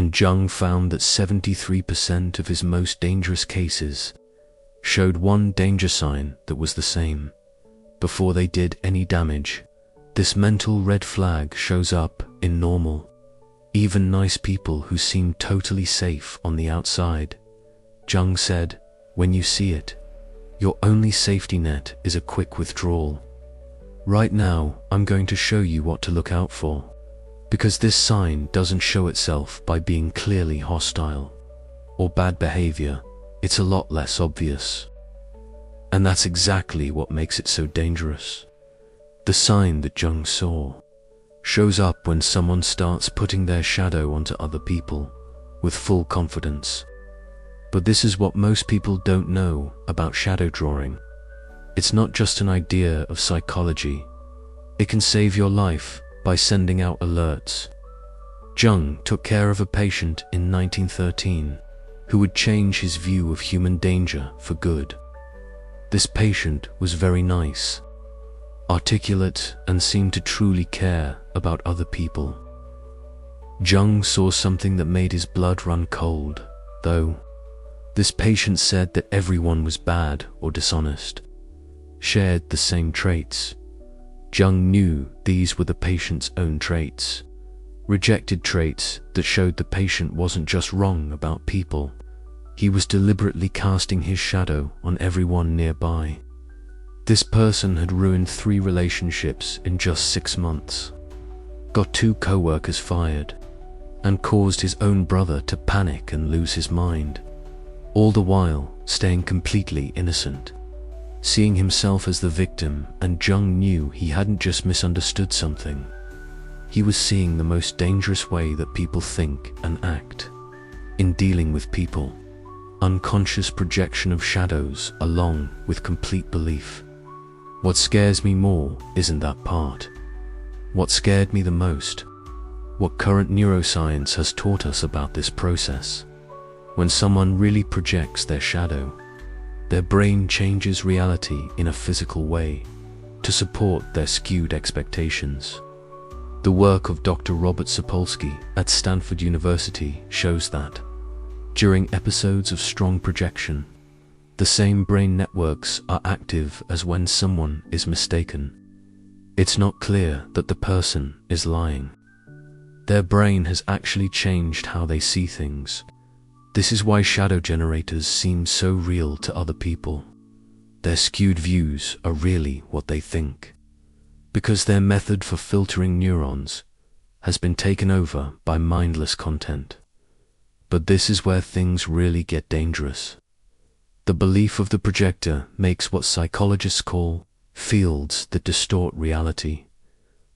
and Jung found that 73% of his most dangerous cases showed one danger sign that was the same before they did any damage. This mental red flag shows up in normal, even nice people who seem totally safe on the outside. Jung said, when you see it, your only safety net is a quick withdrawal. Right now, I'm going to show you what to look out for, because this sign doesn't show itself by being clearly hostile or bad behavior. It's a lot less obvious. And that's exactly what makes it so dangerous. The sign that Jung saw shows up when someone starts putting their shadow onto other people with full confidence. But this is what most people don't know about shadow drawing. It's not just an idea of psychology. It can save your life by sending out alerts. Jung took care of a patient in 1913 who would change his view of human danger for good. This patient was very nice, articulate, and seemed to truly care about other people. Jung saw something that made his blood run cold, though. This patient said that everyone was bad or dishonest, shared the same traits. Jung knew these were the patient's own traits, rejected traits that showed the patient wasn't just wrong about people. He was deliberately casting his shadow on everyone nearby. This person had ruined 3 relationships in just 6 months, got 2 co-workers fired, and caused his own brother to panic and lose his mind, all the while staying completely innocent, seeing himself as the victim. And Jung knew he hadn't just misunderstood something. He was seeing the most dangerous way that people think and act in dealing with people. Unconscious projection of shadows along with complete belief. What scares me more isn't that part. What scared me the most, what current neuroscience has taught us about this process. When someone really projects their shadow, their brain changes reality in a physical way to support their skewed expectations. The work of Dr. Robert Sapolsky at Stanford University shows that during episodes of strong projection, the same brain networks are active as when someone is mistaken. It's not clear that the person is lying. Their brain has actually changed how they see things. This is why shadow generators seem so real to other people. Their skewed views are really what they think, because their method for filtering neurons has been taken over by mindless content. But this is where things really get dangerous. The belief of the projector makes what psychologists call fields that distort reality.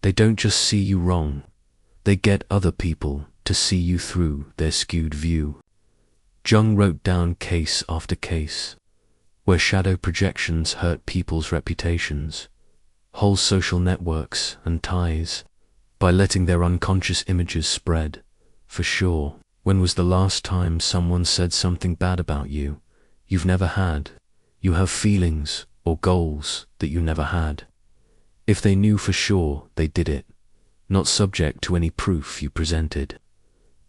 They don't just see you wrong, they get other people to see you through their skewed view. Jung wrote down case after case where shadow projections hurt people's reputations, whole social networks and ties, by letting their unconscious images spread. For sure, when was the last time someone said something bad about you you've never had? You have feelings or goals that you never had. If they knew for sure, they did it, not subject to any proof you presented.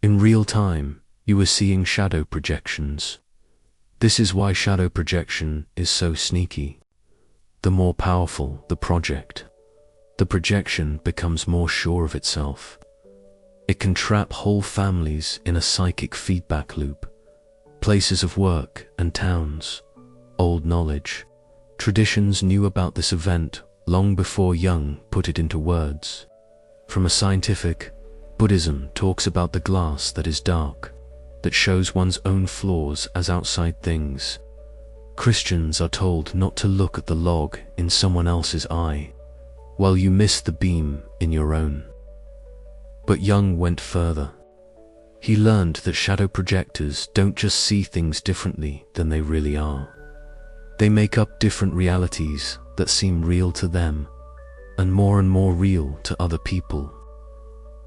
In real time, you were seeing shadow projections. This is why shadow projection is so sneaky. The more powerful the project, the projection becomes more sure of itself. It can trap whole families in a psychic feedback loop. Places of work and towns, old knowledge, traditions knew about this event long before Jung put it into words. From a scientific, Buddhism talks about the glass that is dark, that shows one's own flaws as outside things. Christians are told not to look at the log in someone else's eye, while you miss the beam in your own. But Jung went further. He learned that shadow projectors don't just see things differently than they really are. They make up different realities that seem real to them, and more real to other people.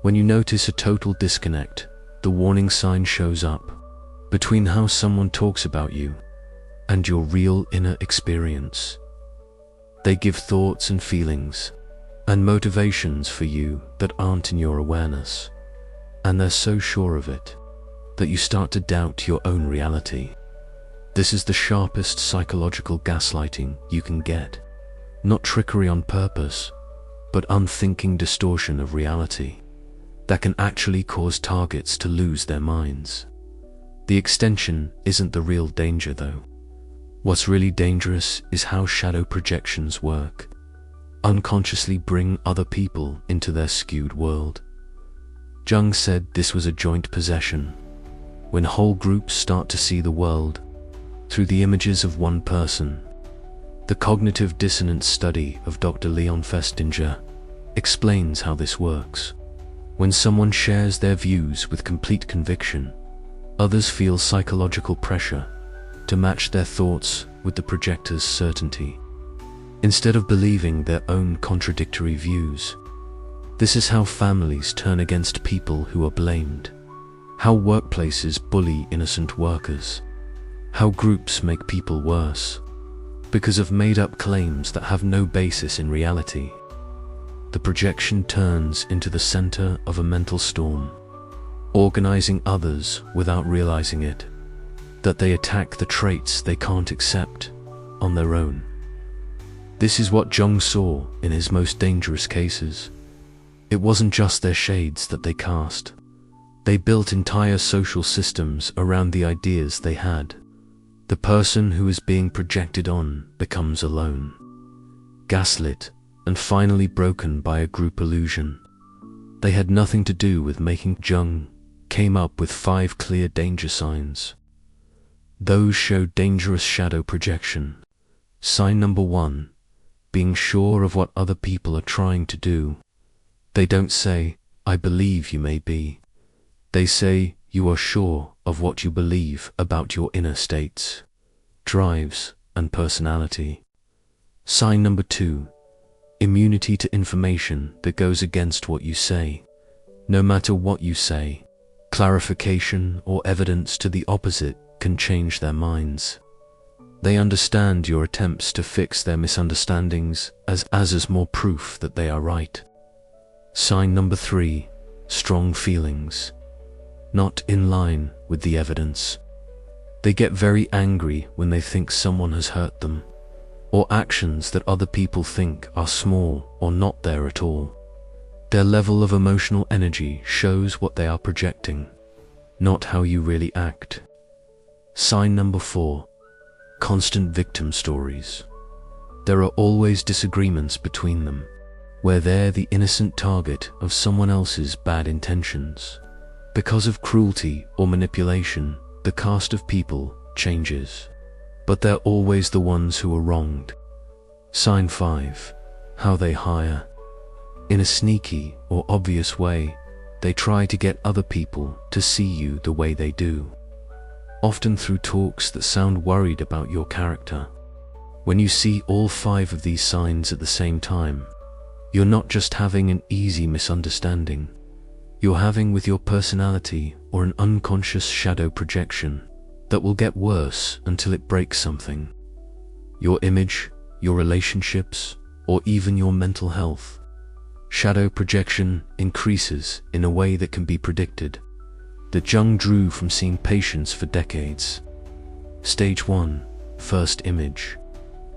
When you notice a total disconnect, the warning sign shows up between how someone talks about you and your real inner experience. They give thoughts and feelings and motivations for you that aren't in your awareness, and they're so sure of it that you start to doubt your own reality. This is the sharpest psychological gaslighting you can get. Not trickery on purpose, but unthinking distortion of reality that can actually cause targets to lose their minds. The extension isn't the real danger, though. What's really dangerous is how shadow projections work. Unconsciously bring other people into their skewed world. Jung said this was a joint possession. When whole groups start to see the world through the images of one person. The cognitive dissonance study of Dr. Leon Festinger explains how this works. When someone shares their views with complete conviction, others feel psychological pressure to match their thoughts with the projector's certainty, instead of believing their own contradictory views. This is how families turn against people who are blamed, how workplaces bully innocent workers, how groups make people worse, because of made-up claims that have no basis in reality. The projection turns into the center of a mental storm, organizing others without realizing it, that they attack the traits they can't accept on their own. This is what Jung saw in his most dangerous cases. It wasn't just their shades that they cast. They built entire social systems around the ideas they had. The person who is being projected on becomes alone, gaslit, and finally broken by a group illusion. They had nothing to do with making. Jung came up with 5 clear danger signs. Those showed dangerous shadow projection. Sign number 1, being sure of what other people are trying to do. They don't say, "I believe you may be." They say, "You are sure of what you believe about your inner states, drives, and personality." Sign number 2, immunity to information that goes against what you say. No matter what you say, clarification or evidence to the opposite can change their minds. They understand your attempts to fix their misunderstandings as more proof that they are right. Sign number 3, strong feelings, not in line with the evidence. They get very angry when they think someone has hurt them, or actions that other people think are small or not there at all. Their level of emotional energy shows what they are projecting, not how you really act. Sign number 4, constant victim stories. There are always disagreements between them, where they're the innocent target of someone else's bad intentions. Because of cruelty or manipulation, the cast of people changes, but they're always the ones who are wronged. Sign 5, how they hire. In a sneaky or obvious way, they try to get other people to see you the way they do, often through talks that sound worried about your character. When you see all 5 of these signs at the same time, you're not just having an easy misunderstanding. You're having with your personality or an unconscious shadow projection that will get worse until it breaks something. Your image, your relationships, or even your mental health. Shadow projection increases in a way that can be predicted, that Jung drew from seeing patients for decades. Stage 1, first image.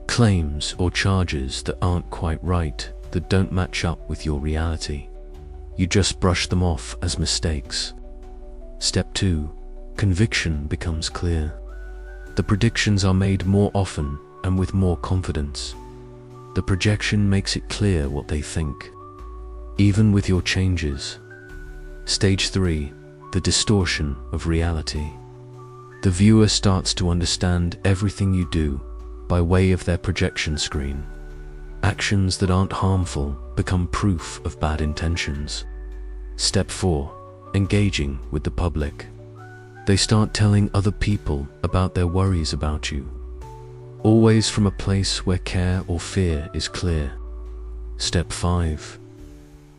Claims or charges that aren't quite right, that don't match up with your reality. You just brush them off as mistakes. Step 2, conviction becomes clear. The predictions are made more often and with more confidence. The projection makes it clear what they think, even with your changes. Stage 3, the distortion of reality. The viewer starts to understand everything you do by way of their projection screen. Actions that aren't harmful become proof of bad intentions. Step 4, engaging with the public. They start telling other people about their worries about you, always from a place where care or fear is clear. Step 5,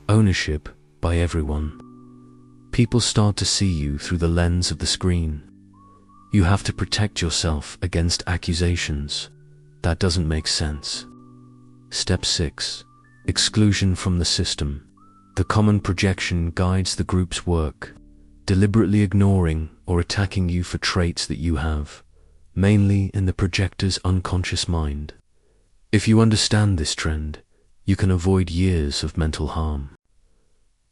ownership by everyone. People start to see you through the lens of the screen. You have to protect yourself against accusations. That doesn't make sense. Step 6, exclusion from the system. The common projection guides the group's work. deliberately ignoring or attacking you for traits that you have, mainly in the projector's unconscious mind. If you understand this trend, you can avoid years of mental harm.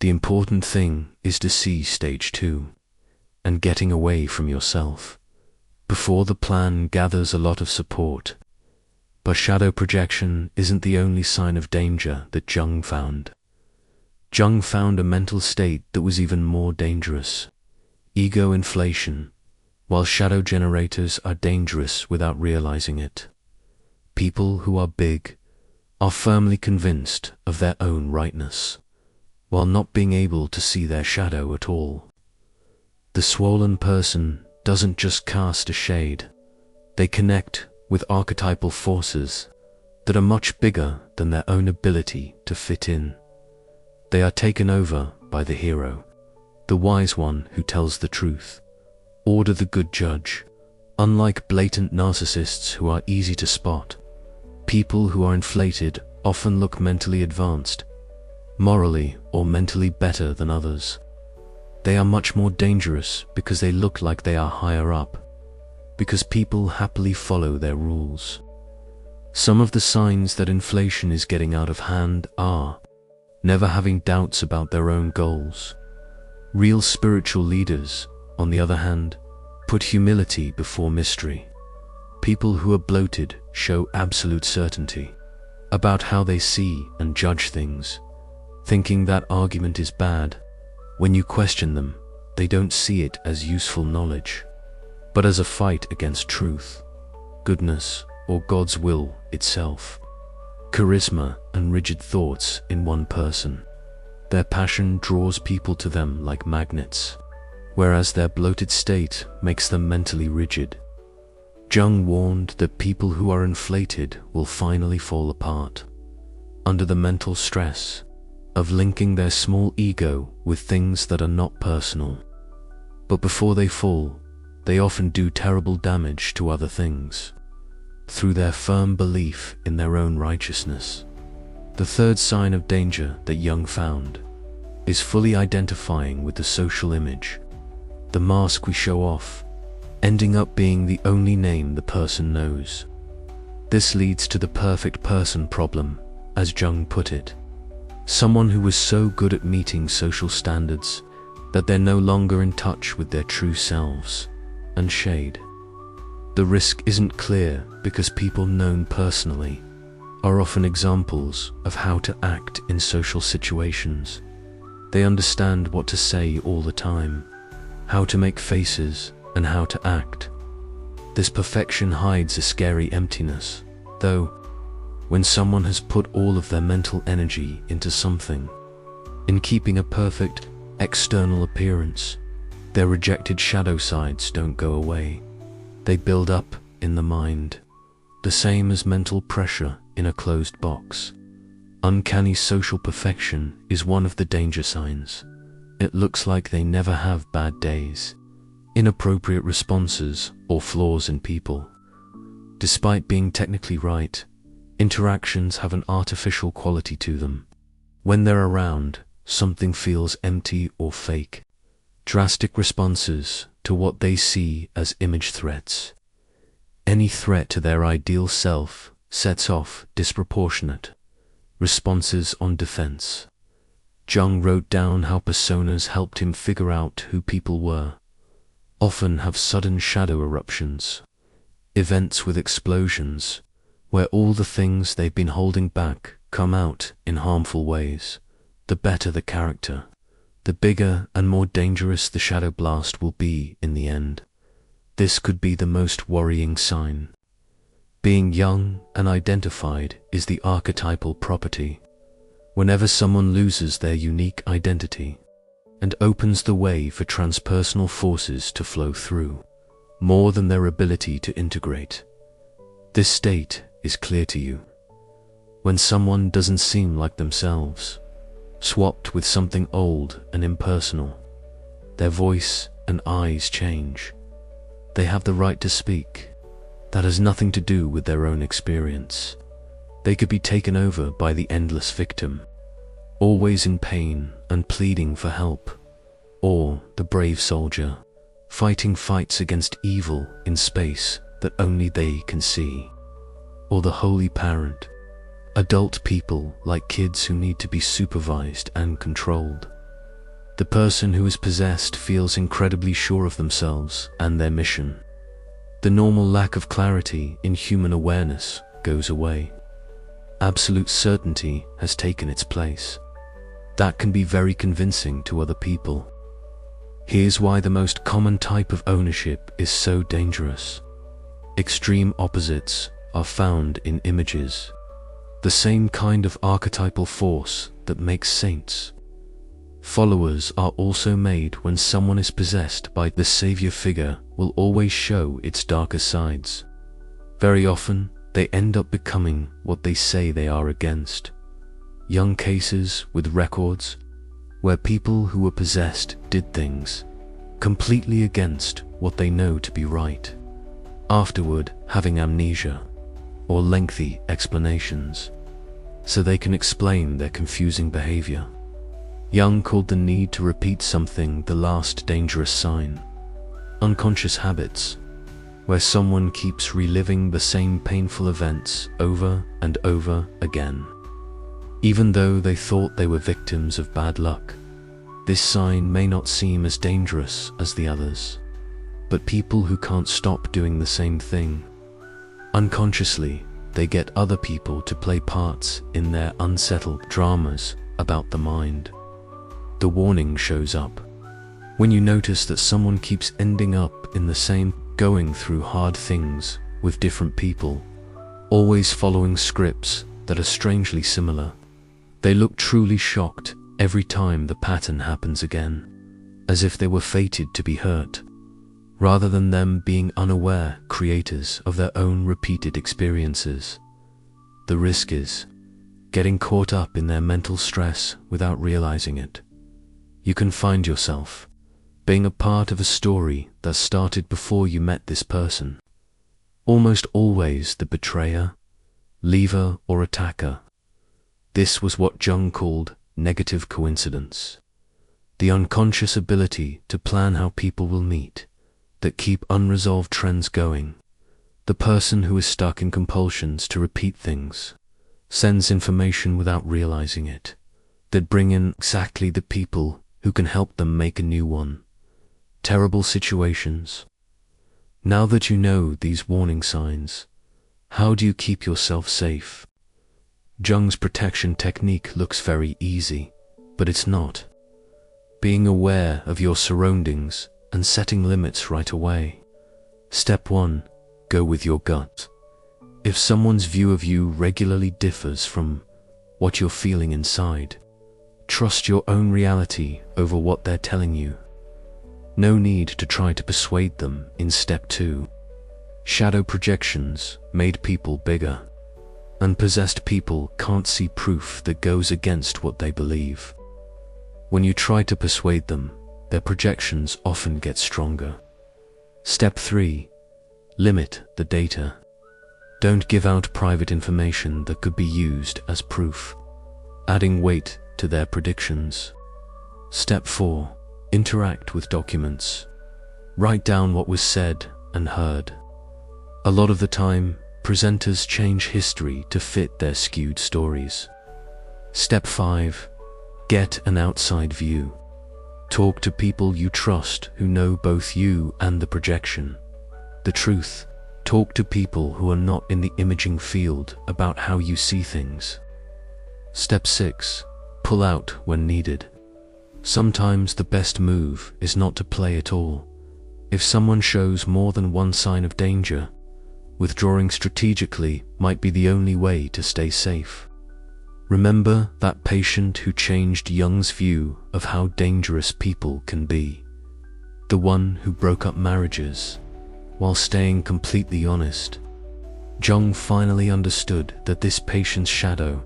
The important thing is to see stage 2 and getting away from yourself before the plan gathers a lot of support. But shadow projection isn't the only sign of danger that Jung found. Jung found a mental state that was even more dangerous: ego inflation, while shadow generators are dangerous without realizing it. People who are big are firmly convinced of their own rightness, while not being able to see their shadow at all. The swollen person doesn't just cast a shade, they connect with archetypal forces that are much bigger than their own ability to fit in. They are taken over by the hero, the wise one who tells the truth, or the good judge. Unlike blatant narcissists who are easy to spot, people who are inflated often look mentally advanced, morally or mentally better than others. They are much more dangerous because they look like they are higher up, because people happily follow their rules. Some of the signs that inflation is getting out of hand are never having doubts about their own goals. Real spiritual leaders, on the other hand, put humility before mystery. People who are bloated show absolute certainty about how they see and judge things, thinking that argument is bad. When you question them, they don't see it as useful knowledge, but as a fight against truth, goodness, or God's will itself. Charisma and rigid thoughts in one person. Their passion draws people to them like magnets, whereas their bloated state makes them mentally rigid. Jung warned that people who are inflated will finally fall apart under the mental stress of linking their small ego with things that are not personal. But before they fall, they often do terrible damage to other things through their firm belief in their own righteousness. The third sign of danger that Jung found is fully identifying with the social image, the mask we show off, ending up being the only name the person knows. This leads to the perfect person problem, as Jung put it. Someone who was so good at meeting social standards that they're no longer in touch with their true selves and shade. The risk isn't clear because people known personally are often examples of how to act in social situations. They understand what to say all the time, how to make faces, and how to act. This perfection hides a scary emptiness, though. When someone has put all of their mental energy into something, in keeping a perfect external appearance, their rejected shadow sides don't go away. They build up in the mind, the same as mental pressure in a closed box. Uncanny social perfection is one of the danger signs. It looks like they never have bad days, inappropriate responses, or flaws in people. Despite being technically right, interactions have an artificial quality to them. When they're around, something feels empty or fake. Drastic responses to what they see as image threats. Any threat to their ideal self sets off disproportionate responses on defense. Jung wrote down how personas helped him figure out who people were. Often have sudden shadow eruptions, events with explosions, where all the things they've been holding back come out in harmful ways. The better the character, the bigger and more dangerous the shadow blast will be in the end. This could be the most worrying sign. Being young and identified is the archetypal property. Whenever someone loses their unique identity and opens the way for transpersonal forces to flow through, more than their ability to integrate. This state is clear to you. When someone doesn't seem like themselves, swapped with something old and impersonal, their voice and eyes change. They have the right to speak. That has nothing to do with their own experience. They could be taken over by the endless victim, always in pain and pleading for help, or the brave soldier, fighting fights against evil in space that only they can see, or the holy parent, adult people like kids who need to be supervised and controlled. The person who is possessed feels incredibly sure of themselves and their mission. The normal lack of clarity in human awareness goes away. Absolute certainty has taken its place. That can be very convincing to other people. Here's why the most common type of ownership is so dangerous. Extreme opposites are found in images. The same kind of archetypal force that makes saints. Followers are also made when someone is possessed by the savior figure will always show its darker sides. Very often, they end up becoming what they say they are against. Jung cases with records where people who were possessed did things completely against what they know to be right, afterward having amnesia or lengthy explanations so they can explain their confusing behavior. Jung called the need to repeat something the last dangerous sign. Unconscious habits, where someone keeps reliving the same painful events over and over again, even though they thought they were victims of bad luck. This sign may not seem as dangerous as the others, but people who can't stop doing the same thing, unconsciously, they get other people to play parts in their unsettled dramas about the mind. The warning shows up when you notice that someone keeps ending up in the same, going through hard things with different people, always following scripts that are strangely similar. They look truly shocked every time the pattern happens again, as if they were fated to be hurt, rather than them being unaware creators of their own repeated experiences. The risk is getting caught up in their mental stress without realizing it. You can find yourself being a part of a story that started before you met this person. Almost always the betrayer, leaver, or attacker. This was what Jung called negative coincidence. The unconscious ability to plan how people will meet, that keep unresolved trends going. The person who is stuck in compulsions to repeat things, sends information without realizing it, that bring in exactly the people who can help them make a new one. Terrible situations. Now that you know these warning signs, how do you keep yourself safe? Jung's protection technique looks very easy, but it's not. Being aware of your surroundings and setting limits right away. Step 1. Go with your gut. If someone's view of you regularly differs from what you're feeling inside, trust your own reality over what they're telling you. No need to try to persuade them in step 2. Shadow projections made people bigger. Unpossessed people can't see proof that goes against what they believe. When you try to persuade them, their projections often get stronger. Step 3. Limit the data. Don't give out private information that could be used as proof, adding weight to their predictions. Step 4. Interact with documents. Write down what was said and heard. A lot of the time, presenters change history to fit their skewed stories. Step 5. Get an outside view. Talk to people you trust who know both you and the projection. The truth. Talk to people who are not in the imaging field about how you see things. Step 6. Pull out when needed. Sometimes the best move is not to play at all. If someone shows more than one sign of danger, withdrawing strategically might be the only way to stay safe. Remember that patient who changed Jung's view of how dangerous people can be. The one who broke up marriages while staying completely honest. Jung finally understood that this patient's shadow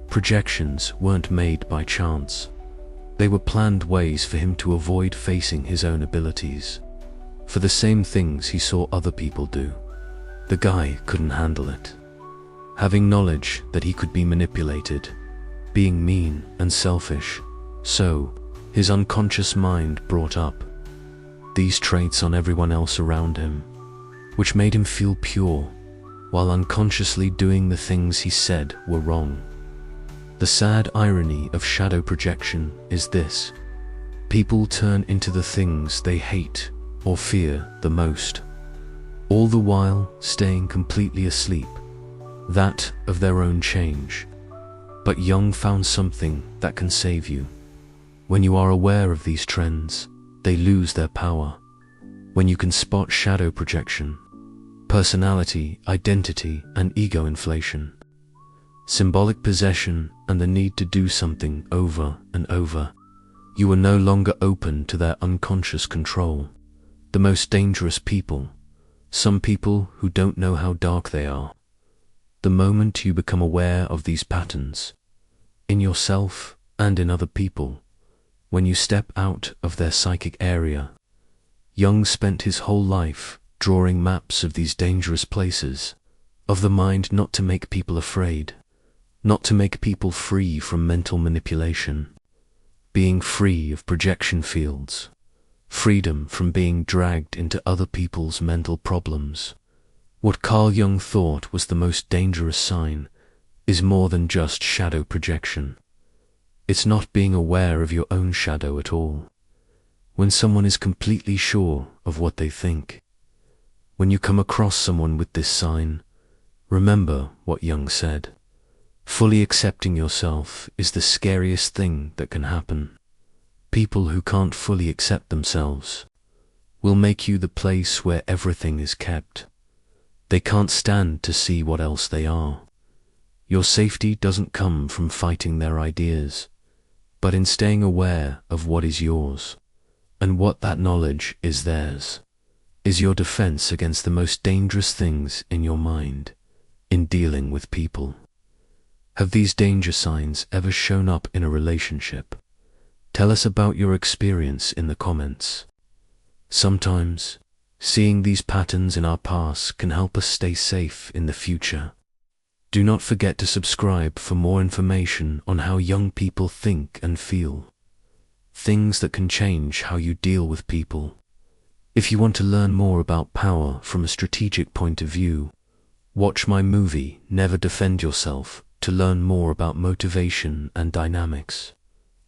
projections weren't made by chance. They were planned ways for him to avoid facing his own abilities, for the same things he saw other people do. The guy couldn't handle it. Having knowledge that he could be manipulated, being mean and selfish, so His unconscious mind brought up these traits on everyone else around him, which made him feel pure, while unconsciously doing the things he said were wrong. The sad irony of shadow projection is this: people turn into the things they hate or fear the most, all the while staying completely asleep, that of their own change. But Jung found something that can save you. When you are aware of these trends, they lose their power. When you can spot shadow projection, personality, identity, and ego inflation, symbolic possession, and the need to do something over and over, you are no longer open to their unconscious control. The most dangerous people, some people who don't know how dark they are. The moment you become aware of these patterns, in yourself and in other people, when you step out of their psychic area. Jung spent his whole life drawing maps of these dangerous places, of the mind, not to make people afraid, not to make people free from mental manipulation, being free of projection fields, freedom from being dragged into other people's mental problems. What Carl Jung thought was the most dangerous sign is more than just shadow projection. It's not being aware of your own shadow at all. When someone is completely sure of what they think. When you come across someone with this sign, remember what Jung said. Fully accepting yourself is the scariest thing that can happen. People who can't fully accept themselves will make you the place where everything is kept. They can't stand to see what else they are. Your safety doesn't come from fighting their ideas, but in staying aware of what is yours, and what that knowledge is theirs, is your defense against the most dangerous things in your mind, in dealing with people. Have these danger signs ever shown up in a relationship? Tell us about your experience in the comments. Sometimes, seeing these patterns in our past can help us stay safe in the future. Do not forget to subscribe for more information on how young people think and feel. Things that can change how you deal with people. If you want to learn more about power from a strategic point of view, watch my movie Never Defend Yourself to learn more about motivation and dynamics.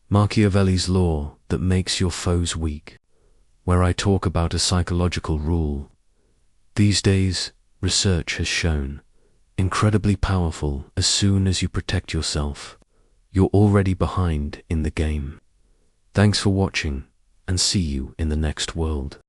Machiavelli's law that makes your foes weak, where I talk about a psychological rule. These days, research has shown incredibly powerful. As soon as you protect yourself, you're already behind in the game. Thanks for watching, and see you in the next world.